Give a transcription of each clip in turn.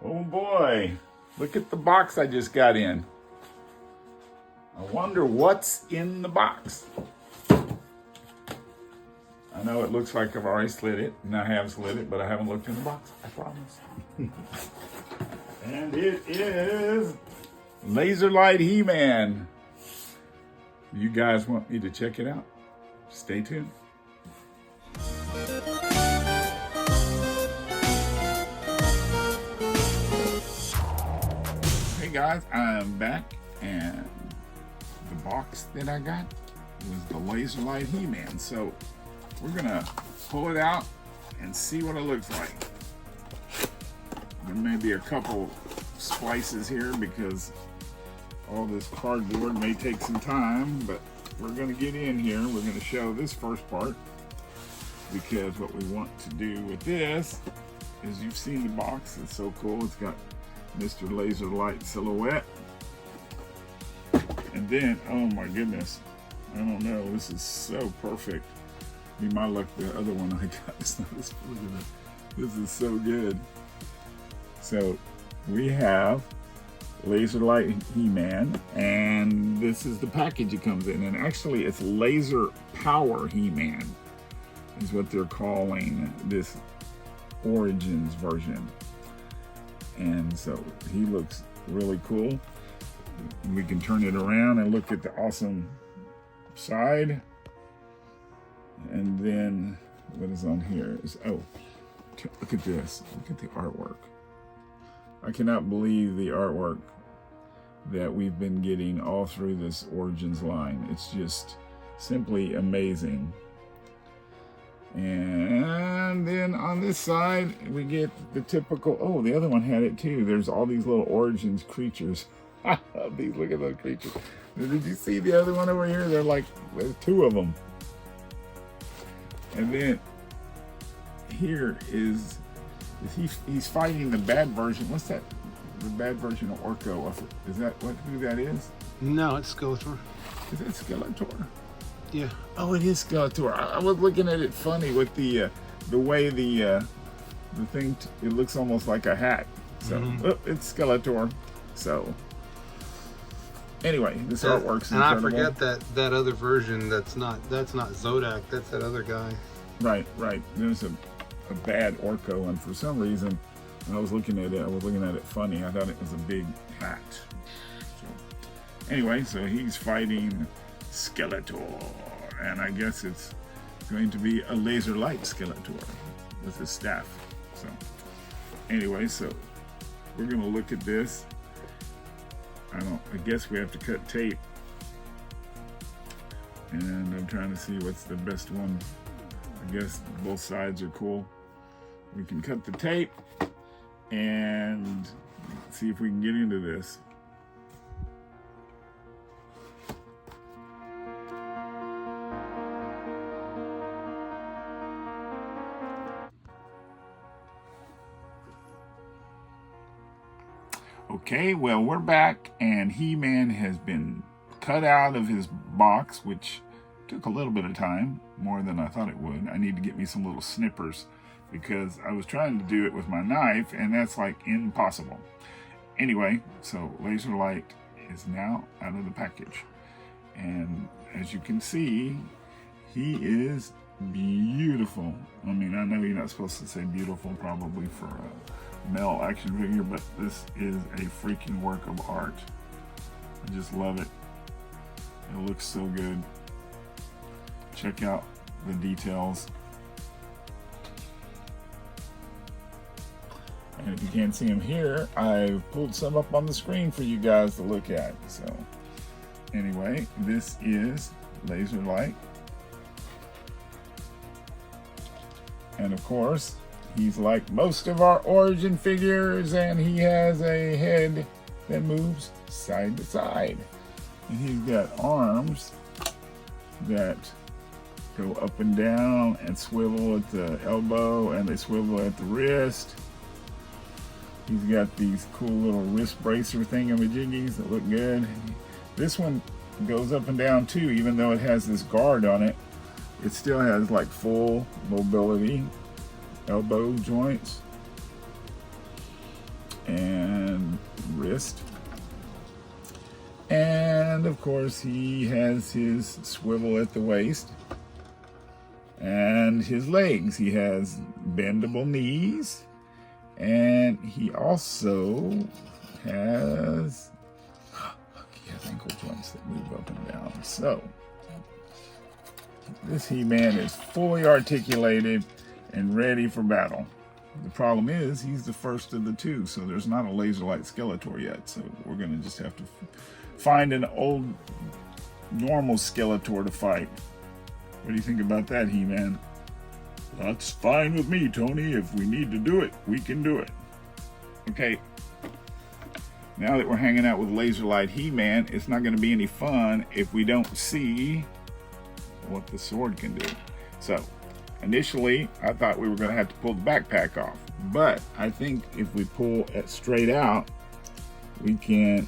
Oh boy, look at the box I just got in. I wonder what's in the box. I know it looks like I've already slid it, and I have slid it, but I haven't looked in the box, I promise. And it is Laser Light He-Man. You guys want me to check it out? Stay tuned. Hey guys, I'm back, and the box that I got was the Laser Light He-Man. So we're gonna pull it out and see what it looks like. There may be a couple splices here because all this cardboard may take some time, but we're going to get in here. We're going to show this first part because what we want to do with this is, you've seen the box. It's so cool. It's got Mr. Laser Light silhouette. And then, oh my goodness, I don't know, this is so perfect. Be my luck, the other one I got is not as good as it. This is so good. So we have Laser Light He-Man, and this is the package it comes in. And actually it's Laser Power He-Man is what they're calling this Origins version. And so he looks really cool. We can turn it around and look at the awesome side. And then what is on here is, oh, look at this. Look at the artwork. I cannot believe the artwork that we've been getting all through this Origins line. It's just simply amazing. And then on this side, we get the typical, oh, the other one had it too. There's all these little Origins creatures. These, look at those creatures. Did you see the other one over here? They're like, there's two of them. And then here is he's fighting the bad version. What's that? The bad version of Orko. Is that who that is? No, it's Skeletor. Is it Skeletor? Yeah. Oh, it is Skeletor. I was looking at it funny with the way the thing. It looks almost like a hat. So it's Skeletor. So anyway, this artwork's incredible. And I forget that other version. That's not Zodak. That's that other guy. Right. There's a bad Orko, and for some reason when I was looking at it funny. I thought it was a big hat. So anyway, so he's fighting Skeletor, and I guess it's going to be a laser light Skeletor with his staff. So anyway, so we're gonna look at this. I guess we have to cut tape, and I'm trying to see what's the best one. I guess both sides are cool. We can cut the tape and see if we can get into this. Okay, well, we're back, and He-Man has been cut out of his box, which took a little bit of time, more than I thought it would. I need to get me some little snippers because I was trying to do it with my knife, and that's like impossible. Anyway, so Laser Light is now out of the package. And as you can see, he is beautiful. I mean, I know you're not supposed to say beautiful probably for a male action figure, but this is a freaking work of art. I just love it. It looks so good. Check out the details. And if you can't see them here, I've pulled some up on the screen for you guys to look at. So anyway, this is Laser Light. And of course, he's like most of our Origin figures, and he has a head that moves side to side. And he's got arms that go up and down and swivel at the elbow, and they swivel at the wrist. He's got these cool little wrist bracer thingamajiggies that look good. This one goes up and down too, even though it has this guard on it. It still has like full mobility, elbow joints. And wrist. And of course he has his swivel at the waist. And his legs, he has bendable knees. And he also has, look, he has ankle joints that move up and down. So this He-Man is fully articulated and ready for battle. The problem is he's the first of the two, so there's not a laser light Skeletor yet. So we're gonna just have to find an old normal Skeletor to fight. What do you think about that, He-Man? That's fine with me, Tony. If we need to do it, we can do it. Okay. Now that we're hanging out with Laser Light He-Man, it's not going to be any fun if we don't see what the sword can do. So, initially, I thought we were going to have to pull the backpack off. But I think if we pull it straight out, we can,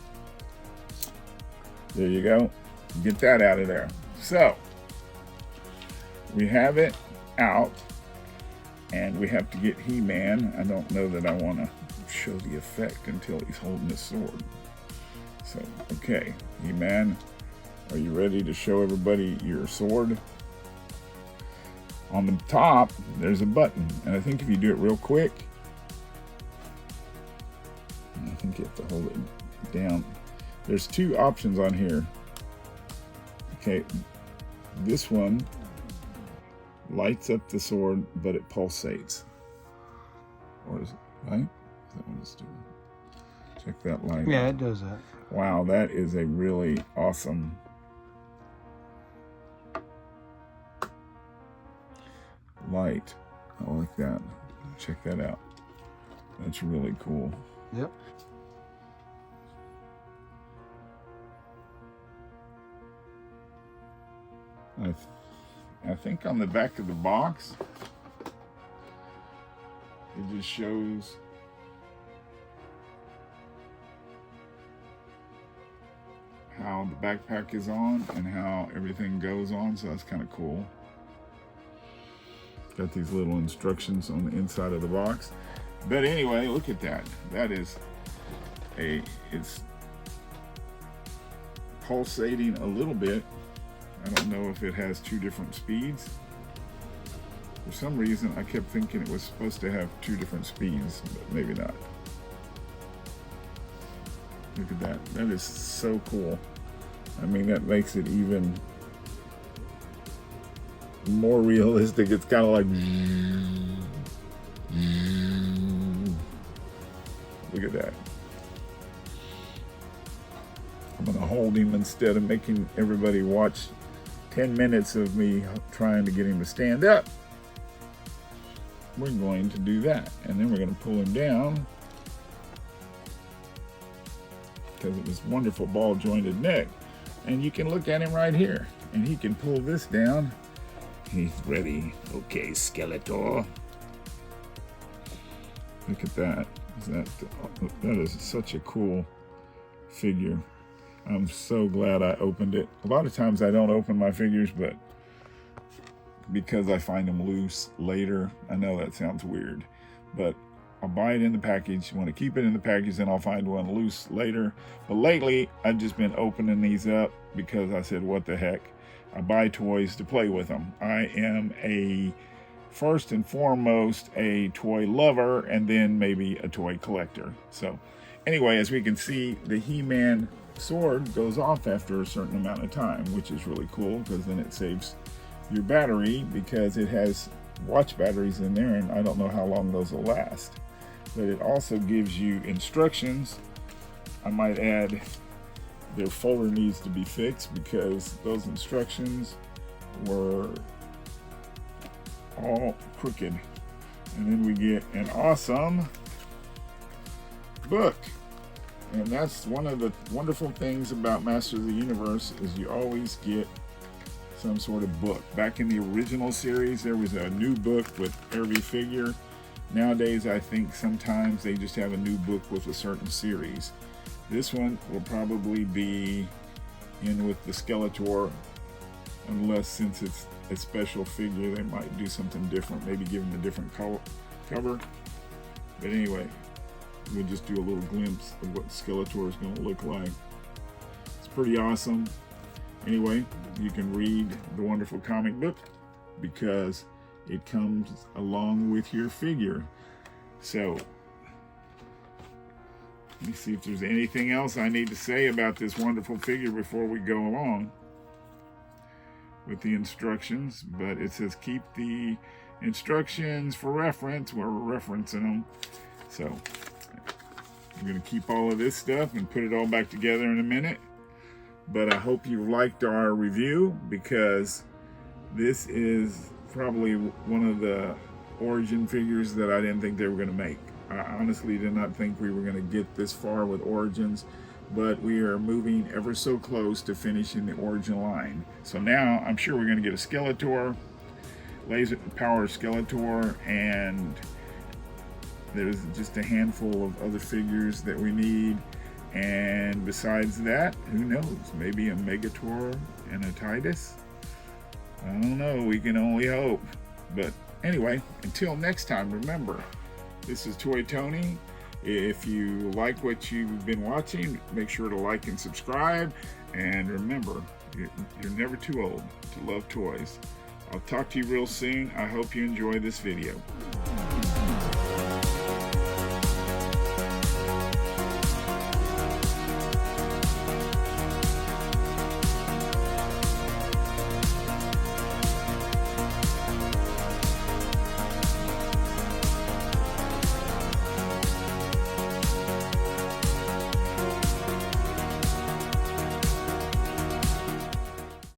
there you go, get that out of there. So, we have it out. And we have to get He-Man. I don't know that I want to show the effect until he's holding his sword. So, okay, He-Man, are you ready to show everybody your sword? On the top, there's a button. And I think if you do it real quick, I think you have to hold it down. There's two options on here. Okay, this one lights up the sword, but it pulsates. Or is it, right? Is that what it's doing? Check that light. Yeah, it does that. Wow, that is a really awesome light. I like that. Check that out. That's really cool. Yep. I think on the back of the box, it just shows how the backpack is on and how everything goes on, so that's kind of cool. Got these little instructions on the inside of the box. But anyway, look at that. That is it's pulsating a little bit. I don't know if it has two different speeds. For some reason, I kept thinking it was supposed to have two different speeds, but maybe not. Look at that. That is so cool. I mean, that makes it even more realistic. It's kind of like... Look at that. I'm going to hold him instead of making everybody watch 10 minutes of me trying to get him to stand up. We're going to do that. And then we're going to pull him down because of his wonderful ball jointed neck. And you can look at him right here. And he can pull this down. He's ready. Okay, Skeletor. Look at that. That is such a cool figure. I'm so glad I opened it. A lot of times I don't open my figures, but because I find them loose later. I know that sounds weird, but I'll buy it in the package. Want to keep it in the package, then I'll find one loose later. But lately, I've just been opening these up because I said, what the heck? I buy toys to play with them. I am first and foremost a toy lover, and then maybe a toy collector. So anyway, as we can see, the He-Man sword goes off after a certain amount of time, which is really cool because then it saves your battery because it has watch batteries in there, and I don't know how long those will last. But it also gives you instructions. I might add their folder needs to be fixed because those instructions were all crooked. And then we get an awesome book. And that's one of the wonderful things about Masters of the Universe is you always get some sort of book. Back in the original series, there was a new book with every figure. Nowadays, I think sometimes they just have a new book with a certain series. This one will probably be in with the Skeletor, unless since it's a special figure, they might do something different, maybe give him a different cover. But anyway, we'll just do a little glimpse of what Skeletor is going to look like. It's pretty awesome. Anyway, you can read the wonderful comic book because it comes along with your figure. So let me see if there's anything else I need to say about this wonderful figure before we go along with the instructions. But it says keep the instructions for reference. We're referencing them. So I'm going to keep all of this stuff and put it all back together in a minute. But I hope you liked our review, because this is probably one of the origin figures that I didn't think they were going to make. I honestly did not think we were going to get this far with Origins, but we are moving ever so close to finishing the Origin line. So now I'm sure we're going to get a Skeletor, laser power Skeletor, and there's just a handful of other figures that we need. And besides that, who knows? Maybe a Megator and a Titus? I don't know. We can only hope. But anyway, until next time, remember, this is ToyTony. If you like what you've been watching, make sure to like and subscribe. And remember, you're never too old to love toys. I'll talk to you real soon. I hope you enjoy this video.